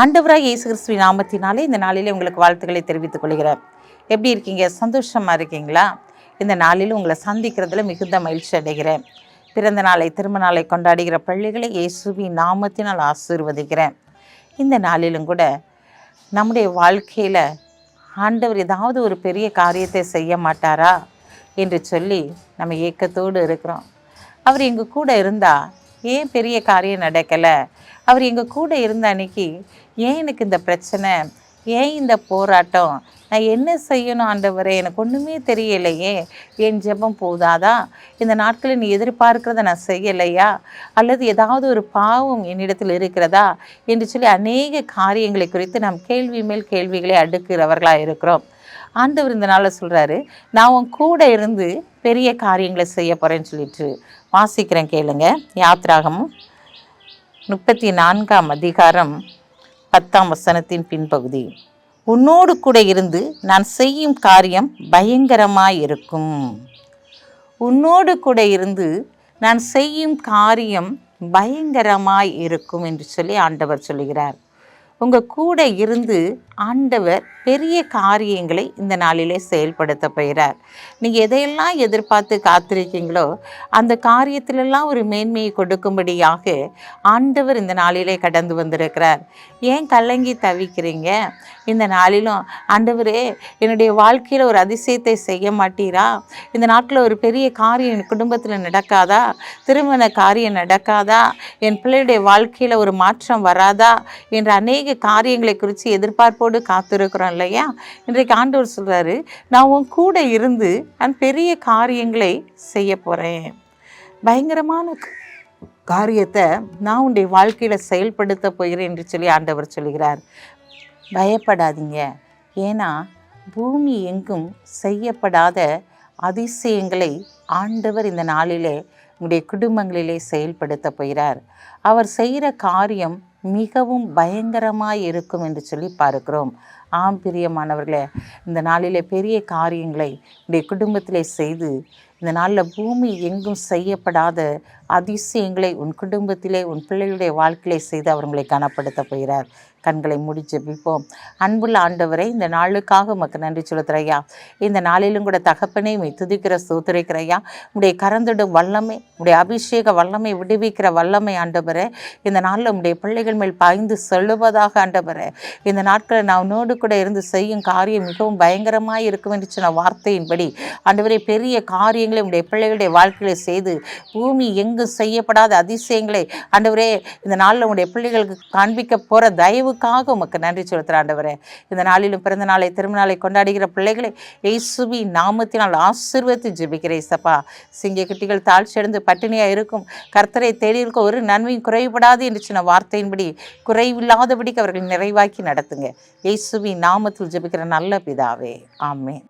ஆண்டவராய் இயேசு கிறிஸ்துவின் நாமத்தினாலே இந்த நாளிலே உங்களுக்கு வாழ்த்துக்களை தெரிவித்துக் கொள்கிறேன். எப்படி இருக்கீங்க? சந்தோஷமாக இருக்கீங்களா? இந்த நாளில் உங்களை சந்திக்கிறதுல மிகுந்த மகிழ்ச்சி அடைகிறேன். பிறந்த நாளை திருமண நாளை கொண்டாடுகிற பள்ளிகளை இயேசுவின் நாமத்தினால் ஆசீர்வதிக்கிறேன். இந்த நாளிலும் கூட நம்முடைய வாழ்க்கையில் ஆண்டவர் ஏதாவது ஒரு பெரிய காரியத்தை செய்ய மாட்டாரா என்று சொல்லி நம்ம ஏக்கத்தோடு இருக்கிறோம். அவர் எங்கள் கூட இருந்தால் ஏன் பெரிய காரியம் நடக்கலை? அவர் எங்கள் கூட இருந்த அன்னைக்கு ஏன் எனக்கு இந்த பிரச்சனை, ஏன் இந்த போராட்டம், நான் என்ன செய்யணும் ஆண்டவரே, எனக்கு ஒன்றுமே தெரியலையே, என் ஜெபம் போதாதா, இந்த நாட்களில் நீ எதிர்பார்க்கிறத நான் செய்யலையா, அல்லது ஏதாவது ஒரு பாவம் என்னிடத்தில் இருக்கிறதா என்று சொல்லி அநேக காரியங்களை குறித்து நாம் கேள்வி மேல் கேள்விகளை அடுக்கிறவர்களாக இருக்கிறோம். ஆண்டவர் இந்த நாளில் சொல்கிறாரு, நான் உன் கூட இருந்து பெரிய காரியங்களை செய்ய போகிறேன்னு சொல்லிட்டு வாசிக்கிறேன் கேளுங்க. யாத்ராகமம் 34 அதிகாரம் 10 பின்பகுதி. உன்னோடு கூட இருந்து நான் செய்யும் காரியம் பயங்கரமாயிருக்கும். உன்னோடு கூட இருந்து நான் செய்யும் காரியம் பயங்கரமாய் இருக்கும் என்று சொல்லி ஆண்டவர் சொல்லுகிறார். உங்கள் கூட இருந்து ஆண்டவர் பெரிய காரியங்களை இந்த நாளிலே செயல்படுத்த போகிறார். நீங்கள் எதையெல்லாம் எதிர்பார்த்து காத்திருக்கீங்களோ அந்த காரியத்திலெல்லாம் ஒரு மேன்மையை கொடுக்கும்படியாக ஆண்டவர் இந்த நாளிலே கடந்து வந்திருக்கிறார். ஏன் கலங்கி தவிக்கிறீங்க? இந்த நாளிலும் ஆண்டவரே என்னுடைய வாழ்க்கையில் ஒரு அதிசயத்தை செய்ய மாட்டீரா? இந்த நாட்டில் ஒரு பெரிய காரியம் என் குடும்பத்தில் நடக்காதா? திருமண காரியம் நடக்காதா? என் பிள்ளையுடைய வாழ்க்கையில் ஒரு மாற்றம் வராதா என்ற அநேக காரியங்களை குறித்து எதிர்பார்ப்போடு காத்திருக்கிறோம் இல்லையா? இன்றைக்கு ஆண்டவர் சொல்கிறாரு, நான் உன் கூட இருந்து நான் பெரிய காரியங்களை செய்ய போகிறேன். பயங்கரமான காரியத்தை நான் உன்னுடைய வாழ்க்கையில் செயல்படுத்த போகிறேன் என்று சொல்லி ஆண்டவர் சொல்கிறார். பயப்படாதீங்க. ஏன்னா பூமி எங்கும் செய்யப்படாத அதிசயங்களை ஆண்டவர் இந்த நாளிலே உங்களுடைய குடும்பங்களிலே செயல்படுத்த போகிறார். அவர் செய்கிற காரியம் மிகவும் பயங்கரமாக இருக்கும் என்று சொல்லி பார்க்கிறோம். ஆம் பிரியமானவர்களே, இந்த நாளிலே பெரிய காரியங்களை உடைய குடும்பத்திலே செய்து இந்த நாளில் பூமி எங்கும் செய்யப்படாத அதிசயங்களை உன் குடும்பத்திலே உன் பிள்ளைகளுடைய வாழ்க்கையிலே செய்து அவர்களை கனப்படுத்த போகிறார். கண்களை மூடி ஜெபிப்போம். அன்புள்ள ஆண்டவரை, இந்த நாளுக்காக உமக்கு நன்றி செலுத்துறையா. இந்த நாளிலும் கூட தகப்பனே உம்மை துதிக்கிற ஸ்தோத்திரிக்கிறையா. உடைய கரந்திடும் வல்லமை, உடைய அபிஷேக வல்லமை, விடுவிக்கிற வல்லமை ஆண்டவரே இந்த நாளில் உடைய பிள்ளைகள் மேல் பாய்ந்து செல்லுவதாக ஆண்டவரே. இந்த நாட்களில் நான் உன்னோடு கூட இருந்து செய்யும் காரியம் மிகவும் பயங்கரமாக இருக்கும் என்று சொன்ன வார்த்தையின்படி ஆண்டவரே பெரிய காரியங்களை உடைய பிள்ளைகளுடைய வாழ்க்கையில செய்து பூமி எங்கும் செய்யப்படாத அதிசயங்களை ஆண்டவரே இந்த நாளில் உடைய பிள்ளைகளுக்கு காண்பிக்க போகிற தயவுக்காக உமக்கு நன்றி செலுத்துகிற ஆண்டவரே. இந்த நாளிலும் பிறந்த நாளை திருமண நாளை கொண்டாடுகிற பிள்ளைகளை இயேசுவின் நாமத்தினால் ஆசீர்வதித்து ஜெபிக்கிறேன். சப்பா, சிங்க குட்டிகள் தாழ்ச்சியடைந்து பட்டினியாக இருக்கும், கர்த்தரை தேடி இருக்க ஒரு நன்மையும் குறைபடாது என்று சொன்ன வார்த்தையின்படி குறைவில்லாதபடிக்கு அவர்கள் நிறைவாக்கி நடத்துங்க. இயேசுவின் நாமத்தில் ஜெபிக்கிற நல்ல பிதாவே, ஆமென்.